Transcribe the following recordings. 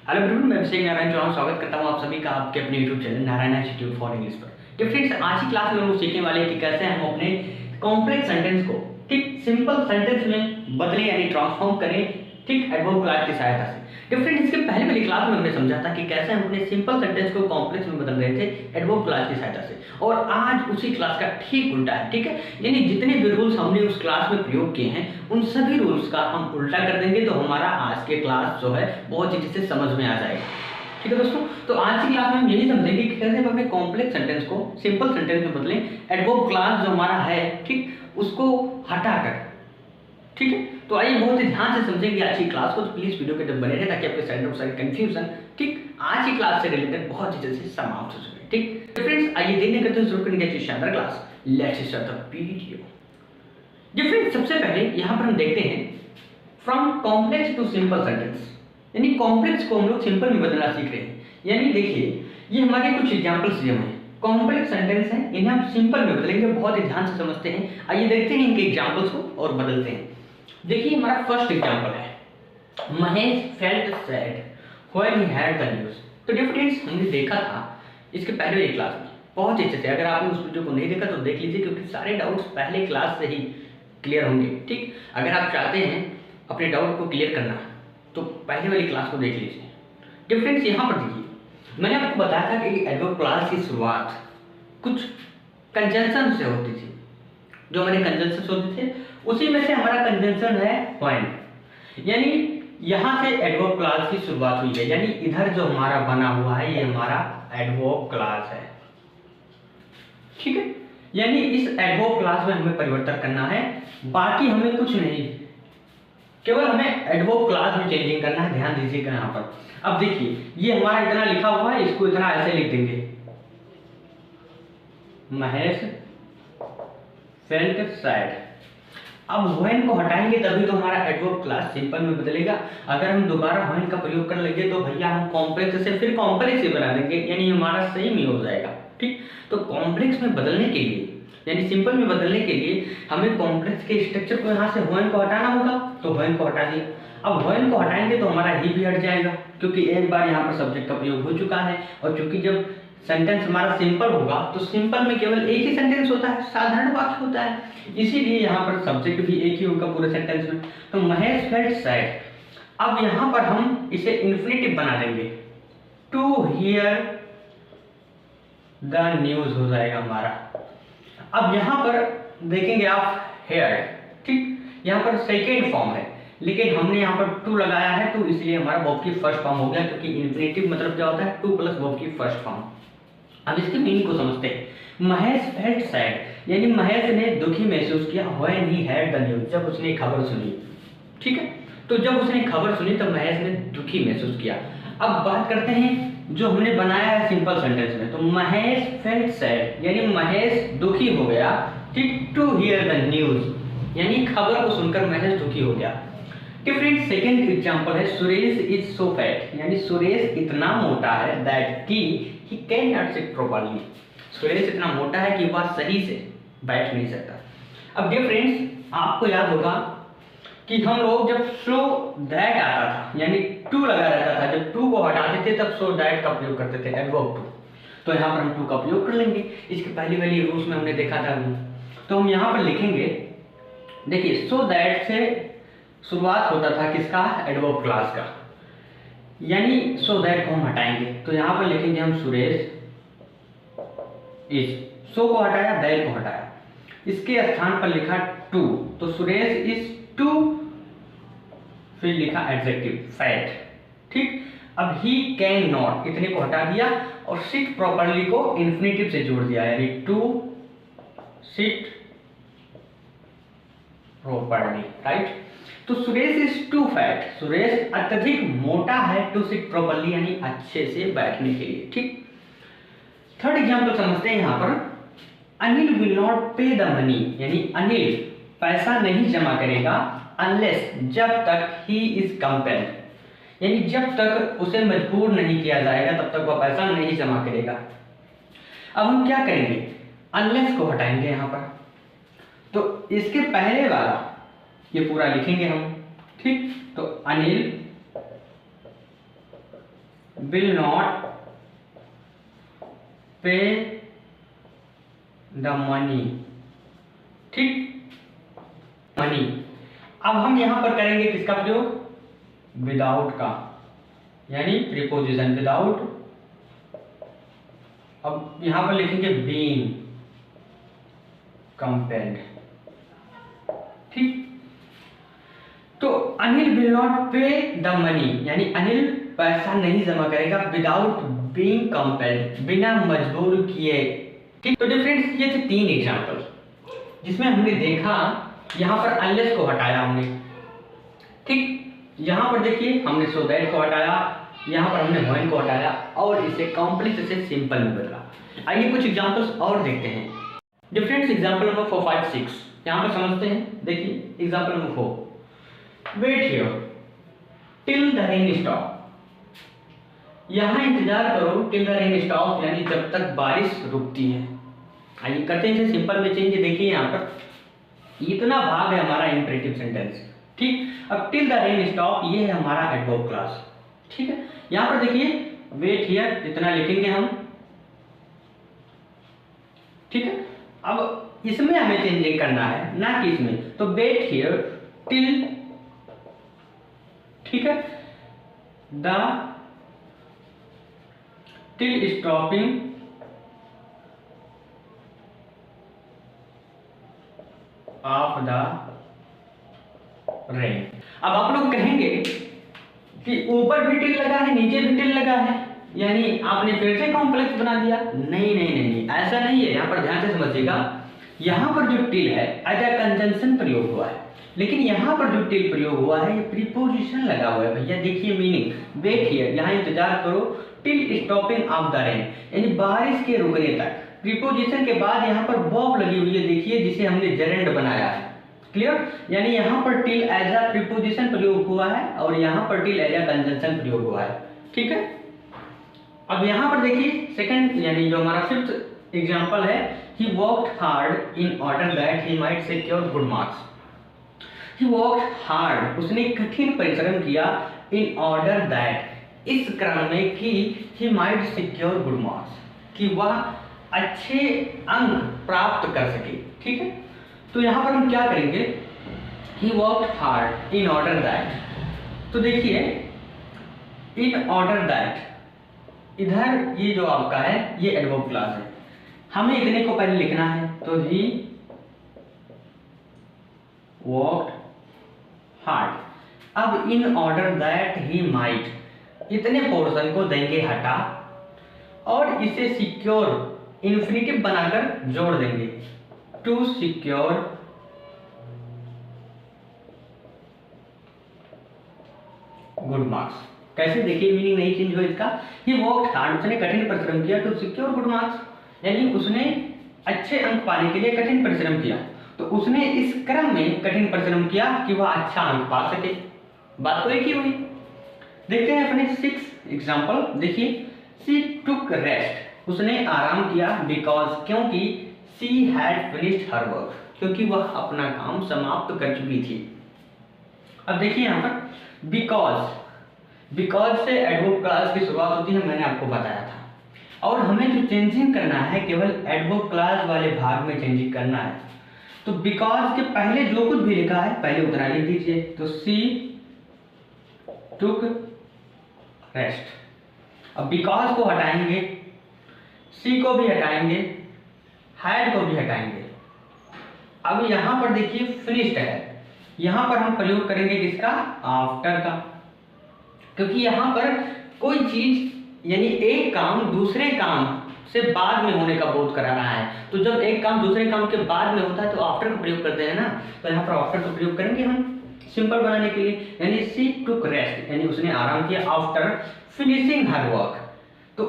Hello everyone, मैं अभिषेक नारायण चौहान स्वागत करता हूं आप सभी का आपके अपने YouTube channel Narayan institute for English पर। तो फ्रेंड्स, आज की क्लास में हम लोग सीखने वाले हैं कि कैसे हम अपने कॉम्प्लेक्स सेंटेंस को ठीक सिंपल सेंटेंस में बदलें यानी ट्रांसफॉर्म करें ठीक एडवर्ब क्लास की सहायता से। तो फ्रेंड्स, इसके पहले वाली क्लास में हमने समझा था कि कैसे हम अपने सिंपल सेंटेंस को कॉम्प्लेक्स में बदल रहे थे एडवर्ब क्लास की सहायता से, और आज उसी क्लास का ठीक उल्टा है। ठीक है, यानी जितने भी रूल्स हमने उस क्लास में प्रयोग किए हैं उन सभी रूल्स का हम उल्टा कर देंगे, तो हमारा आज के क्लास जो है बहुत अच्छे से समझ में आ जाएगा। ठीक है दोस्तों, तो आज की क्लास में हम यही समझेंगे कि कैसे हम अपने कॉम्प्लेक्स सेंटेंस को सिंपल सेंटेंस में बदलें, एडवर्ब क्लास जो हमारा है ठीक उसको हटाकर। ठीक है, तो आइए बहुत ही ध्यान से समझेंगे आज की क्लास को, तो प्लीज वीडियो के तक बने रहे ताकि आपके साइड ऑफ साइड कंफ्यूजन ठीक आज की क्लास से रिलेटेड बहुत अच्छे से समाप्त हो सके। ठीक, तो फ्रेंड्स आइए देखने करते हैं शुरू करेंगे आज शानदार class. Let's start the video. जी फ्रेंड्स, सबसे पहले यहाँ पर हम देखते हैं from complex to simple sentence, यानी कॉम्प्लेक्स को हम लोग सिंपल में बदलना सीख रहे हैं। यानी देखिए, ये हमारे कुछ एग्जांपल्स दिए हुए हैं, कॉम्प्लेक्स सेंटेंस हैं, इन्हें हम सिंपल में बदलेंगे। बहुत ही ध्यान से समझते हैं, आइए देखते हैं इनके एग्जांपल्स को और बदलते हैं। देखिए हमारा फर्स्ट एग्जांपल है, Mahesh felt sad when he had the news. तो डिफरेंस हमने देखा था इसके पहले वाली क्लास में बहुत अच्छे से। अगर आपने उस वीडियो को नहीं देखा तो देख लीजिए, क्योंकि सारे डाउट्स पहले क्लास से ही क्लियर होंगे। ठीक, अगर आप चाहते हैं अपने डाउट को क्लियर करना तो पहले वाली क्लास को देख लीजिए। डिफरेंस यहाँ पर देखिए, मैंने आपको बताया था कि एडवर्ब क्लास की शुरुआत कुछ कंजंक्शन से होती थी। जो हमारे कंजंक्शन होते थे उसी में से हमारा कंजंक्शन है व्हेन, यानी यहाँ से एडवर्ब क्लास की शुरुआत हुई है। यानी इधर जो हमारा बना हुआ है ये हमारा एडवर्ब क्लास है। ठीक है, यानी इस एडवर्ब क्लास में हमें परिवर्तन करना है, बाकी हमें कुछ नहीं, केवल हमें एडवर्ब क्लास में चेंजिंग करना है। ध्यान दीजिएगा यहाँ पर। अब देखिए ये हमारा इतना लिखा हुआ है, इसको इतना ऐसे लिख देंगे, महेश फेल्ट सैड। अब व्हेन को हटाएंगे तभी तो हमारा एडवर्ब क्लास सिंपल में बदलेगा। अगर हम दोबारा व्हेन का प्रयोग कर लेंगे तो भैया हम कॉम्प्लेक्स से फिर कॉम्प्लेक्स ही बना देंगे, यानी हमारा सही में हो जाएगा। ठीक, तो कॉम्प्लेक्स में बदलने के लिए यानी सिंपल में बदलने के लिए हमें कॉम्प्लेक्स के स्ट्रक्चर को यहाँ से व्हेन को हटाना होगा, तो व्हेन को हटा दिया। अब व्हेन को हटाएंगे तो हमारा ही भी हट जाएगा, क्योंकि एक बार यहाँ पर सब्जेक्ट का प्रयोग हो चुका है। और क्योंकि जब सेंटेंस हमारा सिंपल होगा तो सिंपल में केवल एक ही सेंटेंस होता है, साधारण वाक्य होता है, इसीलिए यहाँ पर सब्जेक्ट भी एक ही होगा पूरे सेंटेंस में। तो महेश फेल्ट सैड, अब यहाँ पर हम इसे इन्फिनेटिव बना देंगे, टू हियर द न्यूज हो जाएगा हमारा। अब यहाँ पर देखेंगे आप हेयर, ठीक, यहाँ पर सेकेंड फॉर्म है, लेकिन हमने यहाँ पर टू लगाया है तो इसलिए हमारा वर्ब की फर्स्ट फॉर्म हो गया, क्योंकि इन्फिनेटिव मतलब क्या होता है, टू प्लस वर्ब की फर्स्ट फॉर्म। अब इसके मीनिंग को समझते हैं। महेश फेल्ट सैड, यानी महेश ने दुखी महसूस किया when he had the news, जब उसने खबर सुनी। ठीक है, तो जब उसने खबर सुनी तब महेश ने दुखी महसूस किया। अब बात करते हैं जो हमने बनाया है सिंपल सेंटेंस में, तो महेश फेल्ट सैड यानी महेश दुखी हो गया, ठीक, टू हियर द न्यूज़ यानी खबर को सुनकर महेश दुखी हो गया। डिफरेंट सेकेंड एग्जांपल है, सुरेश इज सो फैट, यानी सुरेश इतना मोटा है that he can not sit properly, Suresh इतना मोटा है कि वह सही से बैठ नहीं सकता। अब डियर फ्रेंड्स, आपको याद होगा कि हम लोग जब सो दैट आता था यानी टू लगा रहता था, जब टू को हटाते थे तब सो दैट का प्रयोग करते थे, एडवर्ब टू। तो यहाँ पर हम टू का प्रयोग कर लेंगे, इसके पहली वाली रूल्स में हमने देखा था। तो हम यहाँ पर लिखेंगे, देखिए सो दैट से शुरुआत होता था किसका, एडवर्ब क्लास का, यानी सो दैट को हम हटाएंगे तो यहाँ पर लिखेंगे हम सुरेश इज, सो को हटाया दैट को हटाया, इसके स्थान पर लिखा टू, तो सुरेश इज टू, फिर लिखा एडजेक्टिव फैट। ठीक, अब ही कैन नॉट इतने को हटा दिया और सिट प्रॉपर्ली को इन्फिनेटिव से जोड़ दिया, यानी टू सिट प्रॉपर्ली, राइट। तो Suresh is too fat, Suresh अत्यधिक मोटा है, टू सिट प्रॉपर्ली यानी अच्छे से बैठने के लिए। ठीक, थर्ड एग्जांपल समझते हैं यहाँ पर, अनिल विल नॉट पे द मनी, यानी अनिल पैसा नहीं जमा करेगा अनलेस जब तक ही इज कंपेल्ड, यानी जब तक उसे मजबूर नहीं किया जाएगा तब तक वह पैसा नहीं जमा करेगा। अब हम क्या करेंगे, अनलेस को हटाएंगे यहाँ पर, तो इसके पहले वाला ये पूरा लिखेंगे हम। ठीक, तो अनिल विल नॉट पे द मनी, ठीक, मनी। अब हम यहां पर करेंगे किसका प्रयोग, विदाउट का, यानी प्रीपोजिशन विदाउट। अब यहां पर लिखेंगे बीइंग कंपेल्ड, ठीक। तो अनिल विल नॉट पे द मनी, यानी अनिल पैसा नहीं जमा करेगा विदाउट बीइंग कंपेल्ड, बिना मजबूर किए, ठीक। तो डिफरेंस ये थे 3 एग्जाम्पल जिसमें हमने देखा यहां पर अनलेस को हटाया हमने, ठीक। यहां पर देखिए हमने सो दैट को हटाया, यहां पर हमने व्हेन को हटाया और इसे कॉम्प्लेक्स से सिंपल में बदला। आइए कुछ एग्जांपल्स और देखते हैं। डिफरेंस एग्जांपल नंबर 4, 5, 6 यहां पर समझते हैं। देखिए example number 4, wait here till the rain stop, यहां इंतजार करो टिल द रेन स्टॉप, यानी जब तक बारिश रुकती है। आइए करते हैं इसे सिंपल में चेंज। देखिए यहां पर इतना भाग है हमारा इंपरेटिव सेंटेंस, ठीक। अब टिल द रेन स्टॉप ये है हमारा एडवर्ब क्लास, ठीक है। यहां पर देखिए वेट हियर इतना लिखेंगे हम, ठीक है। अब इसमें हमें चेंज करना है ना कि इसमें, तो वेट हियर टिल, ठीक है, the till stopping of the rain. अब आप लोग कहेंगे कि ऊपर भी टिल लगा है नीचे भी टिल लगा है, यानी आपने फिर से कॉम्प्लेक्स बना दिया। नहीं नहीं नहीं, नहीं ऐसा नहीं है। यहाँ पर ध्यान से समझिएगा, यहाँ पर जो टिल है एज अ कंजंक्शन प्रयोग हुआ है, लेकिन यहाँ पर जो टिल प्रयोग हुआ है ये प्रीपोजिशन लगा हुआ है। भैया देखिए मीनिंग, वेट हियर यहाँ इंतजार करो till stopping of the rain, यानी बारिश के रुकने तक। प्रीपोजिशन के बाद यहाँ पर वर्ब लगी हुई है, देखिए जिसे हमने जेरेंड बनाया है, क्लियर। यानी यहाँ पर टिल एज अ प्रीपोजिशन प्रयोग हुआ है और यहाँ पर टिल एज अ कंजंक्शन प्रयोग हुआ है, ठीक है। अब यहाँ पर देखिए सेकंड, यानी जो हमारा 5th एग्जांपल है, he worked hard in order that he might secure good marks. He worked hard, उसने कठिन परिश्रम किया, इन ऑर्डर दैट, इस क्रम में कि he might secure good marks, कि वह अच्छे अंक प्राप्त कर सके, ठीक है। तो यहाँ पर हम क्या करेंगे, he worked hard in order that. तो देखिए इन ऑर्डर दैट, इधर ये जो आपका है ये एडवर्ब क्लास है, हमें इतने को पहले लिखना है। तो ही वर्कड हार्ड, अब in order that he might, इतने पोर्शन को देंगे हटा और इसे सिक्योर इन्फिनिटिव बनाकर जोड़ देंगे, टू सिक्योर गुड मार्क्स। कैसे, देखिए मीनिंग नहीं चेंज हुआ इसका। ही वर्कड हार्ड, उसने कठिन परिश्रम किया, टू सिक्योर गुड मार्क्स, यानी उसने अच्छे अंक पाने के लिए कठिन परिश्रम किया। तो उसने इस क्रम में कठिन परिश्रम किया कि वह अच्छा अंक पा सके। बात तो एक ही हुई। देखते हैं अपने 6th एग्जांपल। देखिए शी टुक रेस्ट, उसने आराम किया, बिकॉज, क्योंकि she had finished her work, क्योंकि वह अपना काम समाप्त कर चुकी थी। अब देखिए यहाँ पर बिकॉज से एडवर्ब क्लास की शुरुआत होती है, मैंने आपको बताया था। और हमें जो चेंजिंग करना है केवल एडवर्ब क्लास वाले भाग में चेंजिंग करना है। तो बिकॉज के पहले जो कुछ भी लिखा है पहले उतना लिख दीजिए। तो शी टुक रेस्ट। अब बिकॉज को हटाएंगे, सी को भी हटाएंगे, हैड को भी हटाएंगे। अब यहां पर देखिए फिनिश्ड है, यहां पर हम प्रयोग करेंगे किसका, आफ्टर का, क्योंकि यहां पर कोई चीज यानी एक काम दूसरे काम से बाद में होने का बोध करा रहा है। तो जब एक काम दूसरे काम के बाद में होता है तो आफ्टर का प्रयोग करते हैं ना, तो यहाँ पर आफ्टर का प्रयोग करेंगे हम सिंपल बनाने के लिए। यानी शी टुक रेस्ट, यानी उसने आराम किया, आफ्टर फिनिशिंग हर वर्क। तो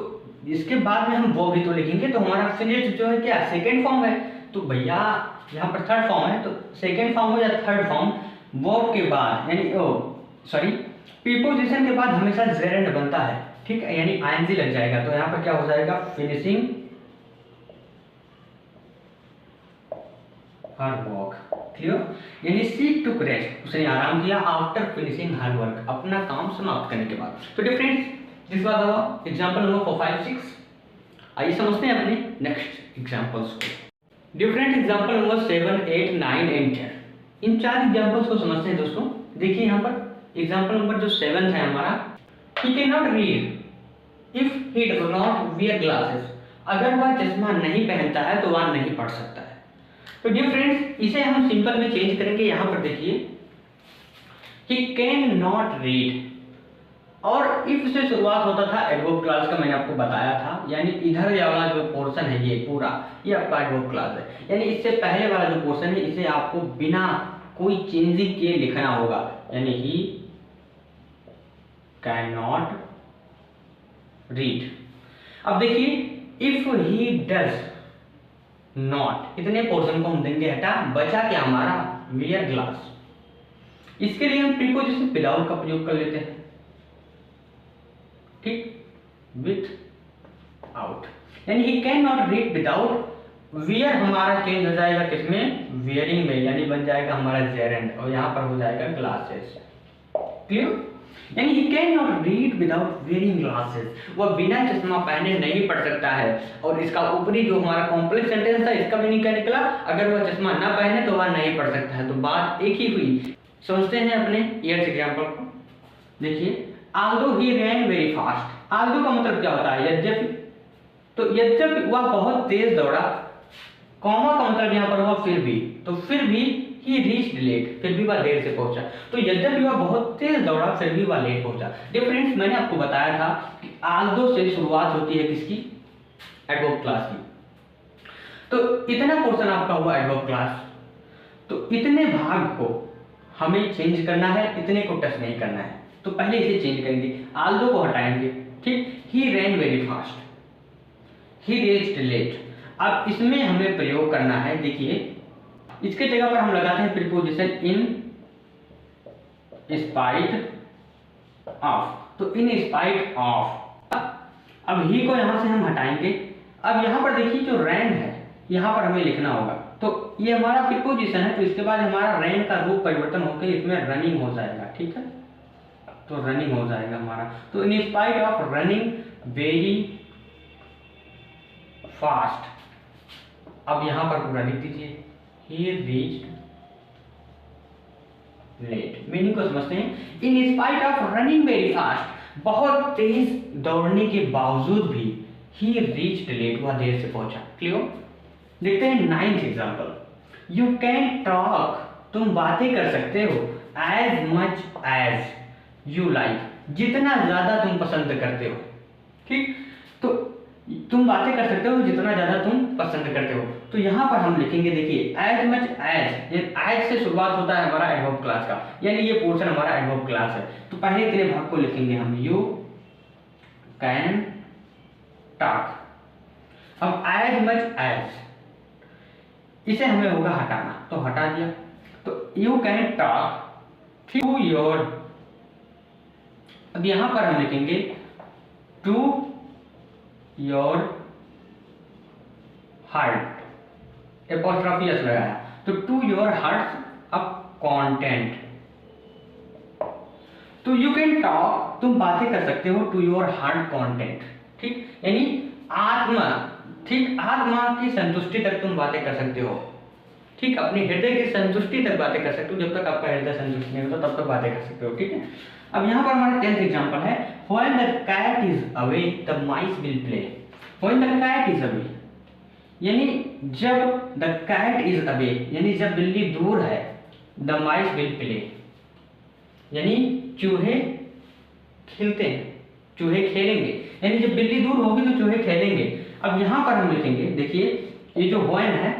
इसके बाद में हम वो भी तो लिखेंगे, तो हमारा फिनिश्ड जो है क्या, सेकेंड फॉर्म है। तो भैया यहाँ पर थर्ड फॉर्म है, तो सेकेंड फॉर्म हो या थर्ड फॉर्म, वर्ब के बाद यानी सॉरी प्रीपोजिशन के बाद हमेशा जेरेंड बनता है, ठीक है, यानी आईएनजी लग जाएगा। तो यहाँ पर क्या हो जाएगा, फिनिशिंग हर वर्क, क्लियर। यानी शी टुक रेस्ट, उसने आराम किया, आफ्टर फिनिशिंग हर वर्क, अपना काम समाप्त करने के बाद। तो डिफरेंस जिसके बाद हुआ एग्जाम्पल नंबर 4, 5, 6। आइए समझते हैं अपने नेक्स्ट एग्जाम्पल्स को। Different example number 7, 8, 9 and 10। In 4 examples को समझते हैं दोस्तों। देखिए यहाँ पर एग्जाम्पल नंबर जो 7 है हमारा, he can not read if he does not wear glasses. अगर वह चश्मा नहीं पहनता है तो वह नहीं पढ़ सकता है। तो डियर फ्रेंड्स, इसे हम सिंपल में चेंज करेंगे। यहाँ पर देखिए ही कैन नॉट रीड, और इफ से शुरुआत होता था एडवर्ब क्लास का, मैंने आपको बताया था। यानी इधर वाला जो पोर्शन है ये पूरा, ये आपका एडवर्ब क्लास है। यानी इससे पहले वाला जो पोर्शन है इसे आपको बिना कोई चेंजिंग किए लिखना होगा। यानी ही कैन नॉट रीड। अब देखिए इफ ही डज नॉट, इतने पोर्शन को हम देंगे हटा, बचा क्या हमारा वियर ग्लास। इसके लिए हम प्रीपोजिशन विदाउट का प्रयोग कर लेते हैं, ठीक, विथ आउट। यानी he can not read without wear हमारा चेंज हो जाएगा किसमें, वियरिंग में, यानी बन जाएगा हमारा जेरेंड, और यहाँ पर हो जाएगा ग्लासेस। क्लियर? यानी he can not read without wearing glasses, वह बिना चश्मा पहने नहीं पढ़ सकता है। और इसका ऊपरी जो हमारा कॉम्प्लेक्स सेंटेंस था इसका भी क्या निकला, अगर वह चश्मा ना पहने तो वह नहीं पढ़ सकता है। तो बात एक ही हुई। समझते हैं अपने ईयर्स एग्जाम्पल को। देखिए although he ran very fast, although का मतलब क्या होता है, यद्यपि। तो यद्यपि वह बहुत तेज दौड़ा, कॉमा का मतलब यहाँ पर हुआ फिर भी, तो फिर भी he reached late, फिर भी वह देर से पहुंचा। तो यद्यपि वह बहुत तेज दौड़ा फिर भी वह लेट पहुंचा। डिफरेंस मैंने आपको बताया था कि although से शुरुआत होती है किसकी, एडवर्ब क्लास की। तो इतना पोर्शन आपका हुआ एडवर्ब क्लास। तो इतने भाग को हमें चेंज करना है, इतने को टच नहीं करना है। तो पहले इसे चेंज करेंगे, although को हटाएंगे, ठीक। he ran very fast, he reached late। अब इसमें हमें प्रयोग करना है। देखिए इसके जगह पर हम लगाते हैं प्रीपोजिशन इन स्पाइट ऑफ। तो इन स्पाइट ऑफ, अब ही को यहां से हम हटाएंगे। अब यहां पर देखिए जो रैन है यहां पर हमें लिखना होगा। तो ये हमारा प्रीपोजिशन है, तो इसके बाद हमारा रैन का रूप परिवर्तन होकर इसमें रनिंग हो जाएगा, ठीक है। तो रनिंग हो जाएगा हमारा। तो in spite of running very fast, अब यहां पर पूरा लिख दीजिए, ही रीच्ड लेट। मीनिंग को समझते हैं। In spite of running very fast, बहुत तेज दौड़ने के बावजूद भी ही रीच्ड लेट, वह देर से पहुंचा। क्लियर? देखते हैं 9th example. You can talk, तुम बातें कर सकते हो, as much as you like, जितना ज्यादा तुम पसंद करते हो, ठीक। तो तुम बातें कर सकते हो जितना ज्यादा तुम पसंद करते हो। तो यहां पर हम लिखेंगे, देखिए एज मच एज, ये एज से शुरुआत होता है हमारा एडवर्ब क्लास का, यानी ये पोर्शन हमारा एडवर्ब क्लास है। तो पहले इतने भाग को लिखेंगे हम, यू कैन टॉक। अब एज मच एज, इसे हमें होगा हटाना, तो हटा दिया। तो you can talk to your, अब यहां पर हम लिखेंगे to your heart, apostrophe S लगाया, तो टू योर हार्ट अब कंटेंट। तो यू कैन टॉक, तुम बातें कर सकते हो, टू योर हार्ट कंटेंट, ठीक। यानी आत्मा, ठीक, आत्मा की संतुष्टि तक तुम बातें कर सकते हो, ठीक। अपने हृदय की संतुष्टि तक बातें कर सकते हो। जब तक आपका हृदय संतुष्ट नहीं होता तब तक बातें कर सकते हो, ठीक है। अब यहाँ पर हमारा 10th एग्जाम्पल है, When the cat is away, the mice will play. When the cat is away, यानी जब the cat is away, यानी जब बिल्ली दूर है, the mice will play, यानी चूहे खेलते हैं, चूहे खेलेंगे। यानी जब बिल्ली दूर होगी तो चूहे खेलेंगे। अब यहाँ पर हम लिखेंगे, देखिए ये जो when है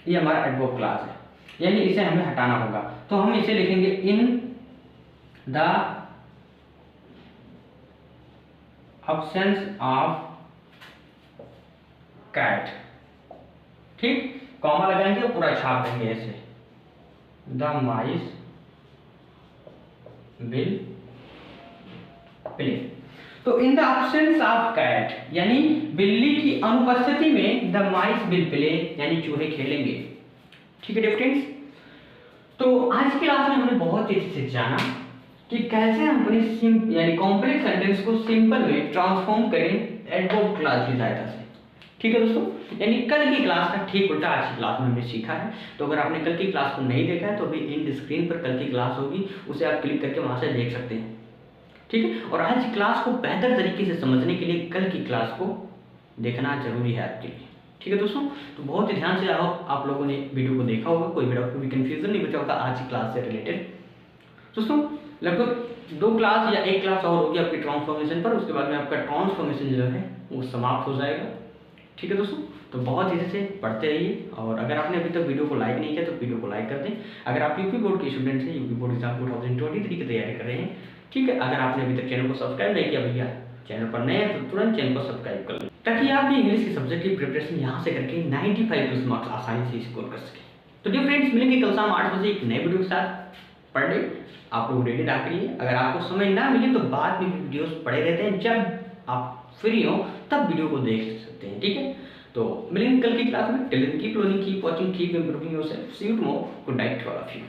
ये हमारा एडवर्ब क्लास है, यानी इसे हमें हटाना होगा। तो हम इसे लिखेंगे इन द absence of cat, ठीक, कॉमा लगाएंगे पूरा छाप देंगे ऐसे, द माइस विल प्ले। तो in the absence of cat, यानी बिल्ली की अनुपस्थिति में द माइस विल प्ले, यानी चूहे खेलेंगे, ठीक है फ्रेंड्स। तो आज की क्लास में हमने बहुत तेजी से जाना, कि कैसे हम अपनी यानी कॉम्प्लेक्स सेंटेंस को सिंपल में ट्रांसफॉर्म करें एडवर्ब क्लास की सहायता से। ठीक है दोस्तों, यानी कल की क्लास का ठीक उल्टा आज की क्लास में हमने सीखा है। तो अगर आपने कल की क्लास को नहीं देखा है तो अभी इन स्क्रीन पर कल की क्लास होगी, उसे आप क्लिक करके वहां से देख सकते हैं। ठीक है, और आज की क्लास को बेहतर तरीके से समझने के लिए कल की क्लास को देखना जरूरी है आपके लिए। ठीक है दोस्तों, तो बहुत ही ध्यान से आप लोगों ने वीडियो को देखा होगा, कोई भी कंफ्यूजन नहीं बचा होगा आज की क्लास से रिलेटेड। दोस्तों लगभग 2 क्लास या 1 क्लास और होगी आपकी ट्रांसफॉर्मेशन पर, उसके बाद में आपका ट्रांसफॉर्मेशन जो है वो समाप्त हो जाएगा। ठीक है दोस्तों, तो बहुत धीरे से पढ़ते रहिए, और अगर आपने अभी तक वीडियो को लाइक नहीं किया तो वीडियो को लाइक कर दें। अगर आप यूपी बोर्ड के स्टूडेंट हैं, यूपी बोर्ड एग्जाम 2023 की तैयारी कर रहे हैं, ठीक है, अगर आपने अभी तक चैनल को सब्सक्राइब नहीं किया भैया, चैनल पर नए हैं तो तुरंत चैनल को सब्सक्राइब कर लें, ताकि आप भी इंग्लिश के सब्जेक्ट की प्रिपरेशन यहाँ से करके 95+ मार्क्स आसानी से स्कोर कर सकें। तो डियर फ्रेंड्स, मिलेंगे कल शाम 8 बजे एक नए वीडियो के साथ। पढ़ ले, आप लोग रेडी रहा करिए। अगर आपको समझ ना मिले तो बाद में वीडियोस पड़े रहते हैं, जब आप फ्री हो तब वीडियो को देख सकते हैं। ठीक है, तो मिलेंगे कल की क्लास में। Till then keep learning, keep watching, keep improving yourself. See you tomorrow. Good night to all of you.